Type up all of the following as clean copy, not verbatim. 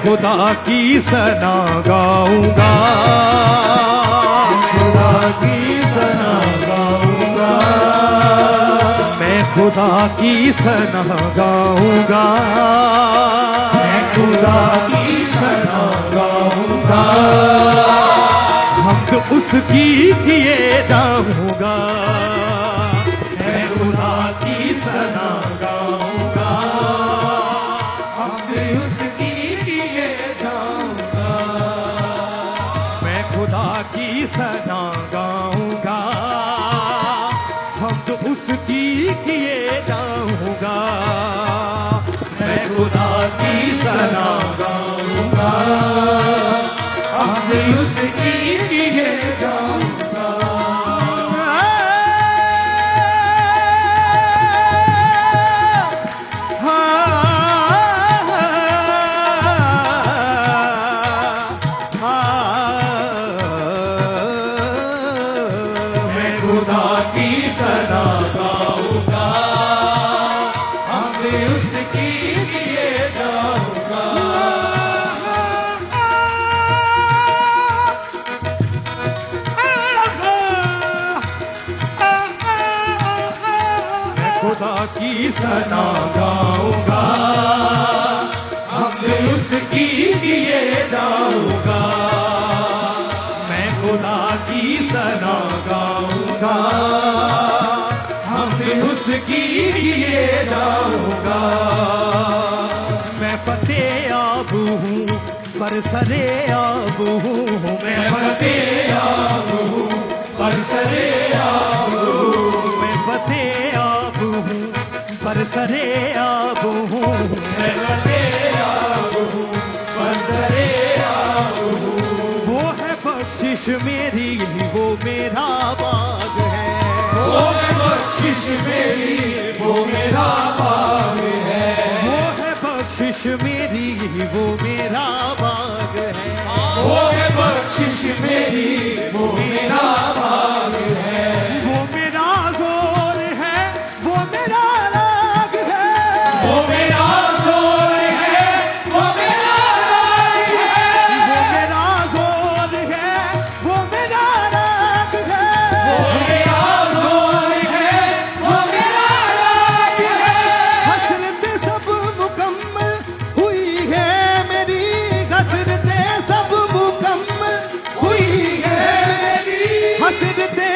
खुदा की सना गाऊंगा, खुदा की सना गाऊंगा, मैं खुदा की सना गाऊंगा, मैं खुदा की सना गाऊंगा, हमद उसकी किए जाऊंगा, मैं खुदा की सना गाऊंगा, हमद उसकी किए जाऊंगा, मैं खुदा की सना गाऊंगा, हमद उसकी किए जाऊंगा, मैं खुदा की सना गाऊंगा, हमद उसकी किए जाऊंगा। मैं खुदा की सना गाऊंगा, हमद उसकी किए जाऊंगा। मैं खुदा की सना गाऊंगा, हमद उसकी किए जाऊंगा, मैं खुदा की सना गाऊंगा, हमद उसकी किए जाऊंगा। मैं फतेह याब हूँ पर सरे याब हूँ, मैं फतेह याब हूँ पर सरे याब हूँ, मैं फतेह याब हूँ पर सरे याब हूँ, मैं फतेह याब हूँ पर सरे याब हूँ। वो है बख्शिश मेरी, वो मेरा बाग है, वो है बख्शिश मेरी, वो मेरा बाग है, वो है बख्शिश मेरी, वो मेरा बाग है, वो है बख्शिश मेरी, वो मेरा बाग है, वो मेरा जोर है, वो मेरा राग है, वो मेरा जोर है, वो मेरा राग है, वो मेरा जोर है, वो मेरा राग है, वो मेरा जोर है, वो मेरा राग है। हसरतें सब मुकम्मल हुई है मेरी, हसरतें सब मुकम्मल हुई है मेरी, हसरतें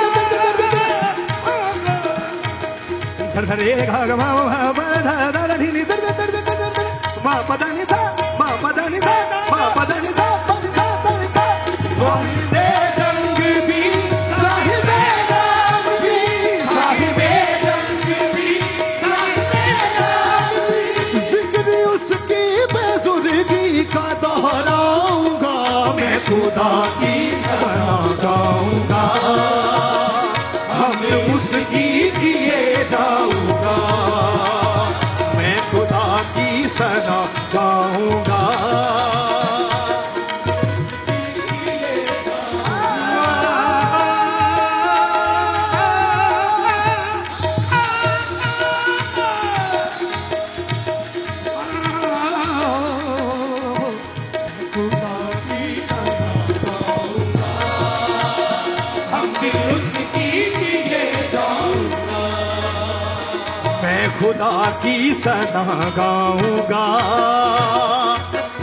सर सर रे गा गा मा मा मा धा धा धा नी नी धा धा धा धा धा धा मा पा धा नी धा मा पा धा नी धा मा पा धा नी धा पा नी धा धा नी धा साहिबे जंग भी साहिबे नाम भी साहिबे जंग भी साहिबे नाम भी जिक्र उसकी बेजुर्गी का दोहराऊंगा मैं खुदा की सना गाऊंगा हम उसकी किए जाऊंगा मैं खुदा की सना गाऊंगा हम भी उसकी किए जाऊंगा मैं खुदा की सना गाऊंगा,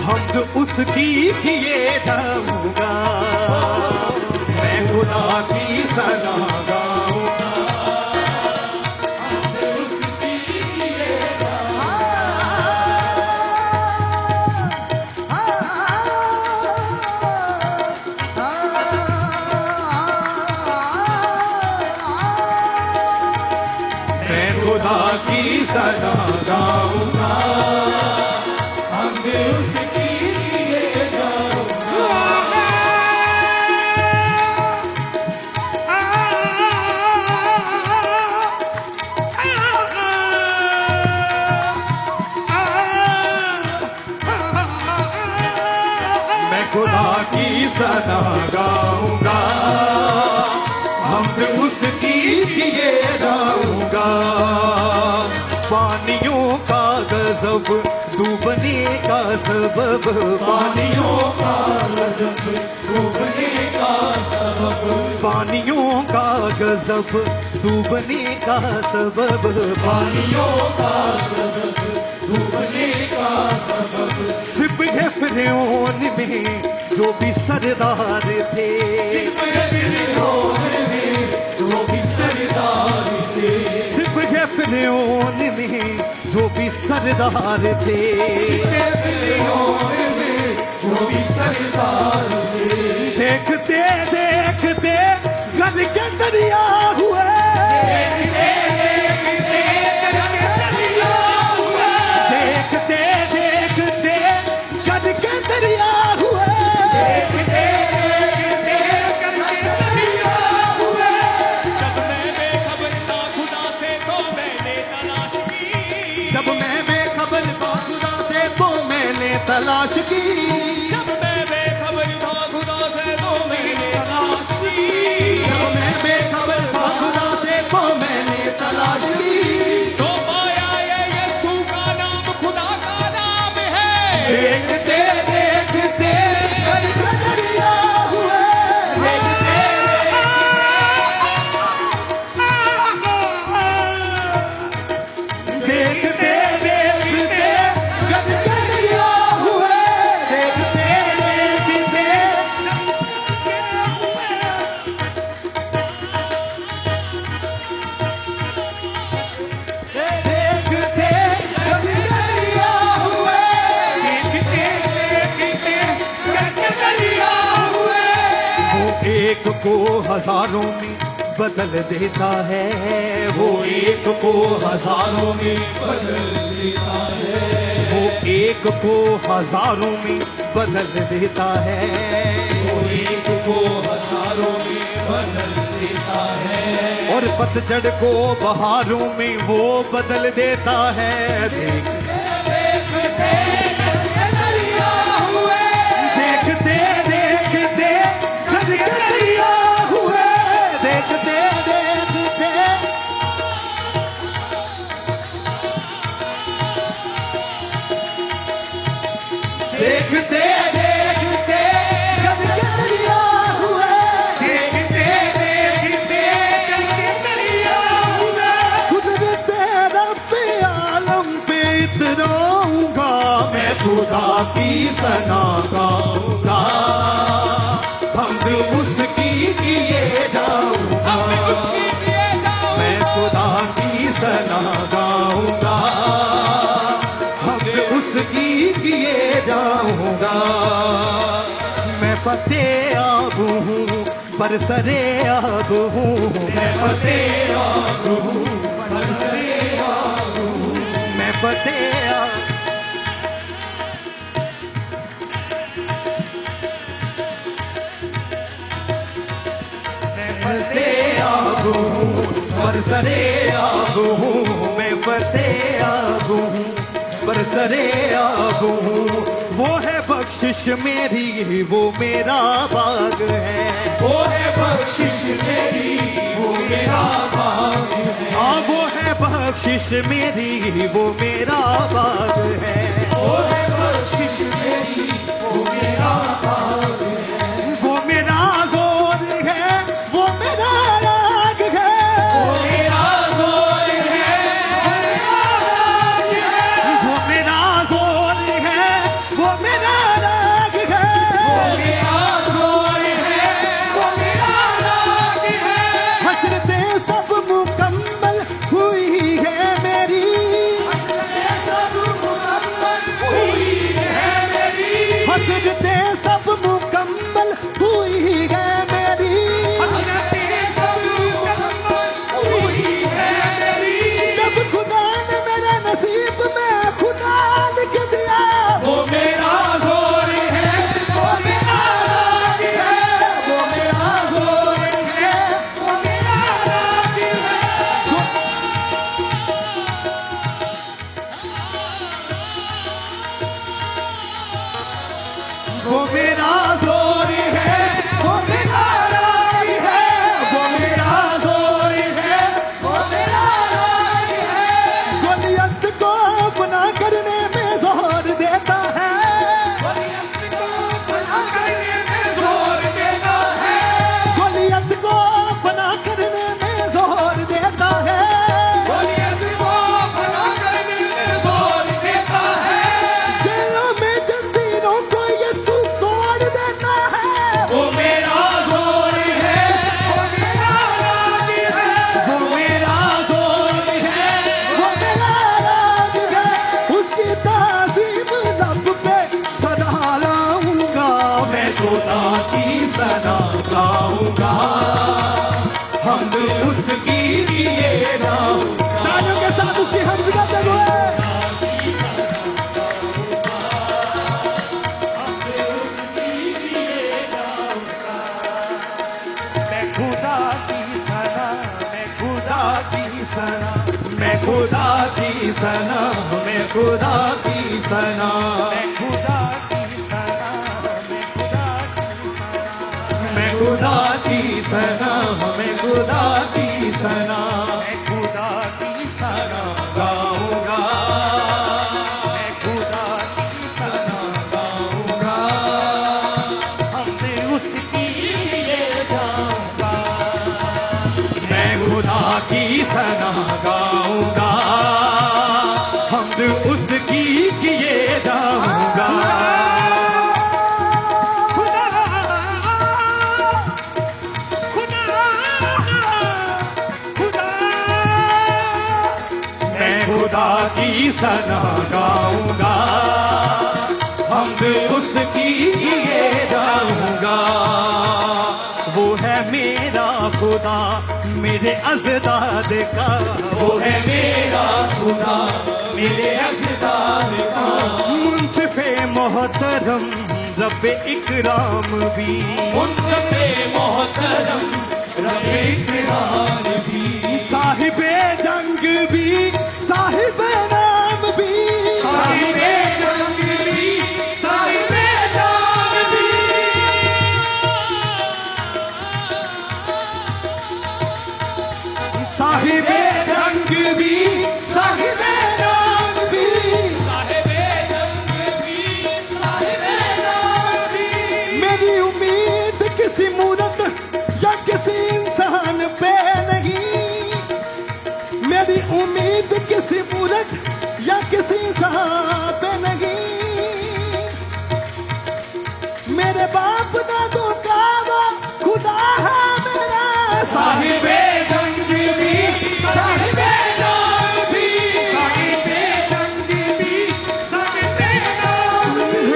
हमद उसकी किए जाऊंगा। मैं खुदा की सना गाऊंगा, हमद उसकी किए मैं खुदा की सना गाऊंगा, हमद उसकी किए जाऊंगा। मैं खुदा की सना गाऊंगा, हमद उसकी किए जाऊंगा। पानियों का गजब डूबने का सबब, पानियों का गजब डूबने का सबब, पानियों का गजब डूबने का सबब, पानियों का गजब डूबने का सबब। सिपह फिरौन में जो भी सरदार थे, सिपह फिरौन में जो भी सरदार थे, सिपह फिरौन में जो भी सरदार थे, सिपह फिरौन में जो भी सरदार थे। देखते देखते गद के दरिया हुए, देखते देखते गद के दरिया हुए, देखते देखते गद के दरिया हुए, देखते देखते गद के दरिया हुए। जब मैं बेखबर था खुदा से तो मैंने तलाश की, जब मैं बेखबर था खुदा से तो मैंने तलाश की, जब मैं बेखबर था खुदा से तो मैंने तलाश की, जब मैं बेखबर था खुदा से तो मैंने तलाश की। तो पाया ये यीशु का नाम खुदा का नाम है। देखते देखते गद के दरिया हुए, देखते देखते देखते गद के दरिया हुए, देखते देखते देखते गद के दरिया हुए, देखते देखते गद के दरिया हुए। वो एक को हजारों में बदल देता है, वो एक को हजारों में बदल देता है, वो एक को हजारों में बदल देता है, वो एक को हजारों में बदल देता है। और पतझड़ को बहारों में वो बदल देता है। देखते देखते गद के दरिया हुए, देखते देखते गद के दरिया हुए, देखते देखते देखते देखते गद के दरिया हुए, देखते देखते गद के दरिया हुए। कुदरत रब्बे आलम पे इतराऊंगा, मैं खुदा की सना गाऊंगा, हमद उसकी किए जाऊंगा, मैं खुदा की सना गाऊंगा, हमद उसकी किए जाऊंगा। मैं फतेह आब हूँ बरसरे आब हूँ, मैं फतेह आब हूँ बरसरे आब हूँ, मैं फतेह आब फतेह आब हूँ बरसरे आब हूँ, मैं फतेह आब हूँ बरसरे आब हूँ। वो है बख्शिश मेरी, वो मेरा बाग है, वो है बख्शिश मेरी, वो मेरा बाग है। हाँ वो है बख्शिश मेरी, वो मेरा बाग है, वो है बख्शिश मेरी, वो मेरा बाग है। वो मेरा जोर है, वो मेरा राग है, वो मेरा जोर है, वो मेरा हसरतें सब मुकम्मल हुई है मेरी, हसरतें सब मुकम्मल हुई है मेरी। जब खुदा ने मेरे नसीब में खुदा लिख दिया, वो मेरा जोर है, वो मेरा राग है, वो मेरा जोर है, वो मेरा राग है। वो मेरा जोर है, वो मेरा राग है, वो मेरा जोर है, वो मेरा राग है। जो नियत को फना करने में जोर देता है, वलियत को फना करने में जोर देता है, जो नियत को फना करने में जोर देता है, वलियत को फना करने में जोर देता है। जेलों में जंजीरों को यीशु तोड़ देता है, वो मेरा जोर है, वो मेरा राग है, वो मेरा जोर है। वो मेरा राज है, उसकी ताज़ीम लब पे सदा लाऊंगा मैं खुदा की सना गाऊंगा, हमद उसकी किए जाऊंगा। तालियों के साथ उसकी हम्द करते हुए मैं खुदा की सना, मैं खुदा की सना, मैं खुदा की सना, मैं खुदा की सना, मैं खुदा की सना, मैं खुदा की सना, मैं खुदा की सना, मैं खुदा की सना गाऊंगा, मैं खुदा की सना गाऊंगा, हमने उसकी लिए जाऊंगा। मैं खुदा की सना गाऊंगा, हमद उसकी किए जाऊंगा। खुदा, खुदा, खुदा, मैं खुदा की सना गाऊंगा, हमद उसकी किए जाऊंगा। वो है मेरा खुदा मेरे अज़दाद का, वो है मेरा खुदा मेरे अज़दाद का। मुंसिफ़े मोहतरम रब्बे इकराम भी, मुंसिफ़े मोहतरम रब्बे इकराम भी। साहिबे जंग भी, साहिबे नाम भी, साहिबे जंग भी, साहिबे नाम भी। साहिबे जंग भी, साहिबे नाम भी, साहिबे जंग भी, साहिबे नाम भी। मेरी उम्मीद किसी मूरत या किसी इंसान पे नहीं, मेरी उम्मीद किसी मूरत या किसी इंसान पे नहीं, मेरे बाप दादों का वो खुदा है मेरा। साहिबे जंग भी, साहिबे नाम भी, साहिबे जंग भी, साहिबे नाम भी।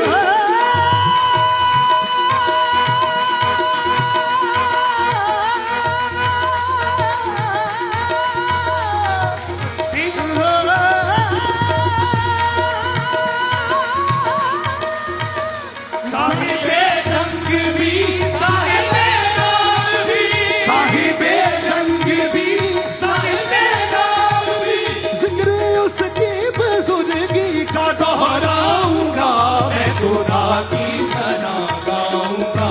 साहिबे जंग भी, साहिबे नाम भी, साहिबे जंग भी, साहिबे नाम भी। जिक्र उसकी बुजुर्गी का दोहराऊंगा, मैं खुदा की सना गाऊंगा,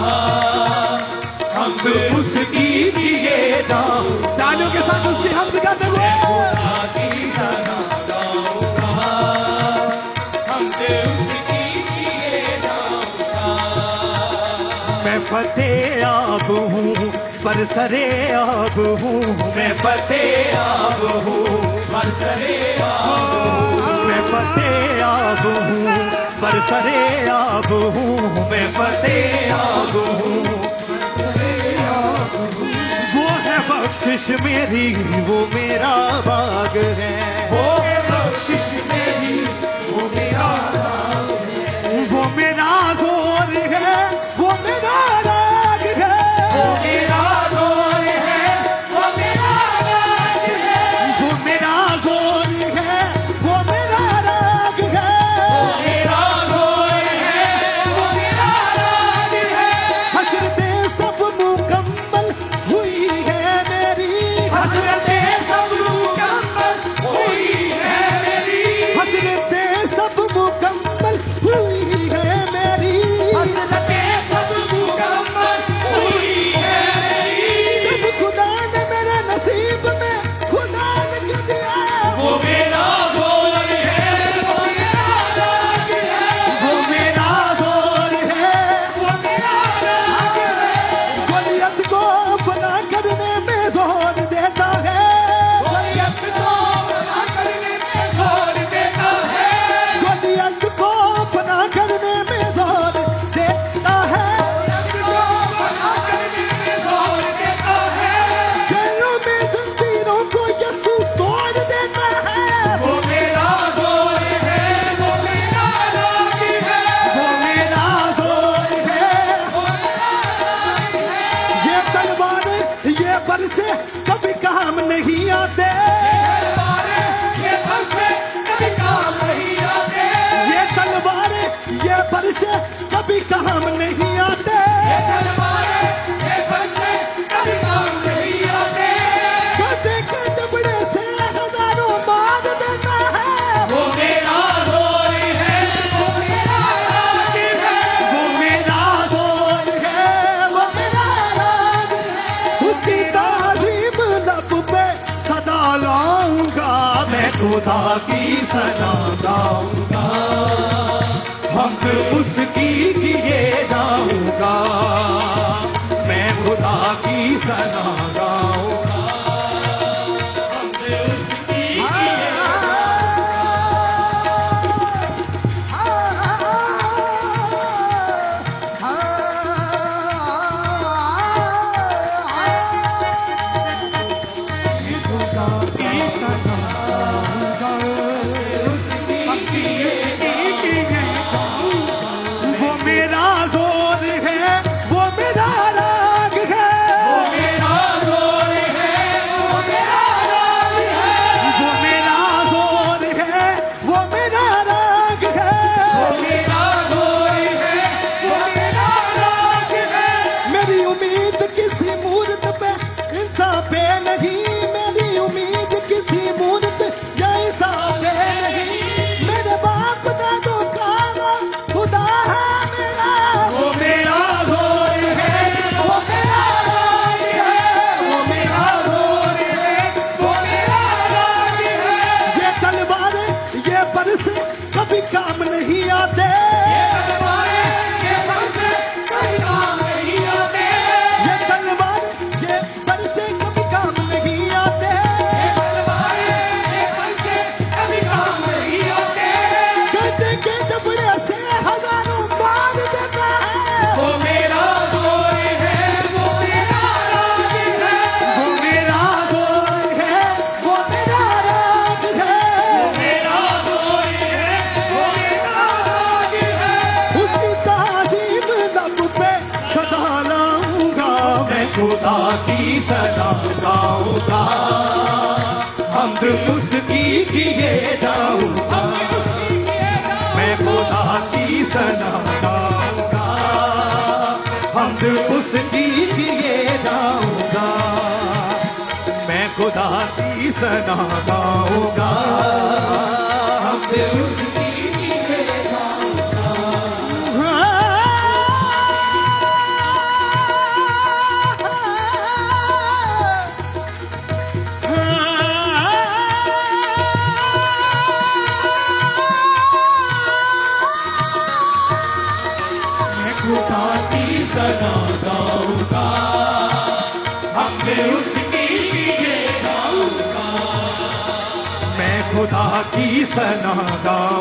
हमद उसकी किए जाऊं। तालियों के साथ उसकी हम्द करते हुए खुदा की सना गाऊंगा, हमद उसकी किए जाऊंगा। मैं फतेह आब हूँ पर सरे आब हूँ, मैं फतेह आब हूँ पर सरे आब हूँ, मैं फतेह आब हूँ पर सरे आब हूँ, मैं फतेह आब हूँ। वो है बख्शिश मेरी, वो मेरा बाग है, वो है बख्शिश मेरी, वो मेरा बाग है। वो मेरा जोर बरसे कभी काम नहीं आते, ये तलवारें ये बच्चे कभी काम नहीं आते, गधे के जबड़े से हजारों मार देता है। वो मेरा जोर है, वो मेरा राज है, वो मेरा जोर है, वो मेरा राज है, उसकी तारीफ लब पे सदा लाऊंगा मैं। खुदा की सना गाऊंगा, हमद उसकी किए जाऊंगा, मैं खुदा की सना गाऊंगा, हमद उसकी किए खुदा की सना गाऊंगा, उसकी किए जाऊंगा, वो मेरा जोर है, वो मेरा राग है, वो मेरा जोर है, वो मेरा राज है, वो मेरा जोर है, वो मेरा राग है। वो मेरा जोर है, वो मेरा राज है, मेरी उम्मीद किसी मूर्त पे इंसान पे नहीं, मेरी उम्मीद किसी मूर्त या इंसान पे नहीं, मेरे बाप दादों का नाम खुदा है मेरा। वो मेरा जोर है, वो मेरा राज है, वो मेरा जोर है, वो मेरा राज है, ये तलवारें ये बरसे कभी काम नहीं आते, ये तलवारें ये बरसे कभी काम नहीं आते, ये तलवारें ये बरसे कभी काम नहीं आते, तलवारें ये बरसे कभी काम नहीं आते, गधे के जबड़े से हजारों मार देता है। वो मेरा जोर है, वो मेरा राज है, वो मेरा जोर है, वो मेरा राग है, वो मेरा जोर है, वो मेरा राज है, उसकी तारीफ लब पे सदा लाऊंगा मैं। खुदा की सना गाऊंगा, हमद उसकी किए जाऊंगा, मैं खुदा की सना गाऊंगा, हमद उसकी किए जाऊंगा, मैं खुदा की सना गाऊंगा, हमद उसकी किए जाऊंगा। मैं खुदा की सना गाऊंगा, हमने उसकी किए जाऊंगा, मैं खुदा की सना गाऊंगा,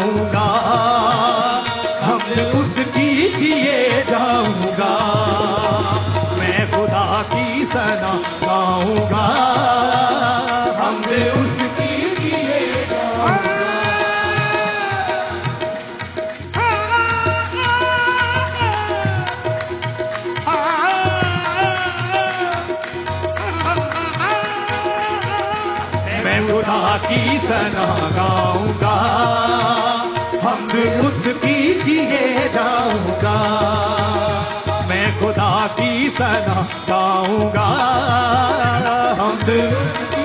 हमने उसकी किए जाऊंगा, मैं खुदा की सना गाऊंगा, हमने उसकी किए जाऊंगा। मैं खुदा की सना गाऊंगा, हमद उसकी किए जाऊंगा, मैं खुदा की सना गाऊंगा, हमद उसकी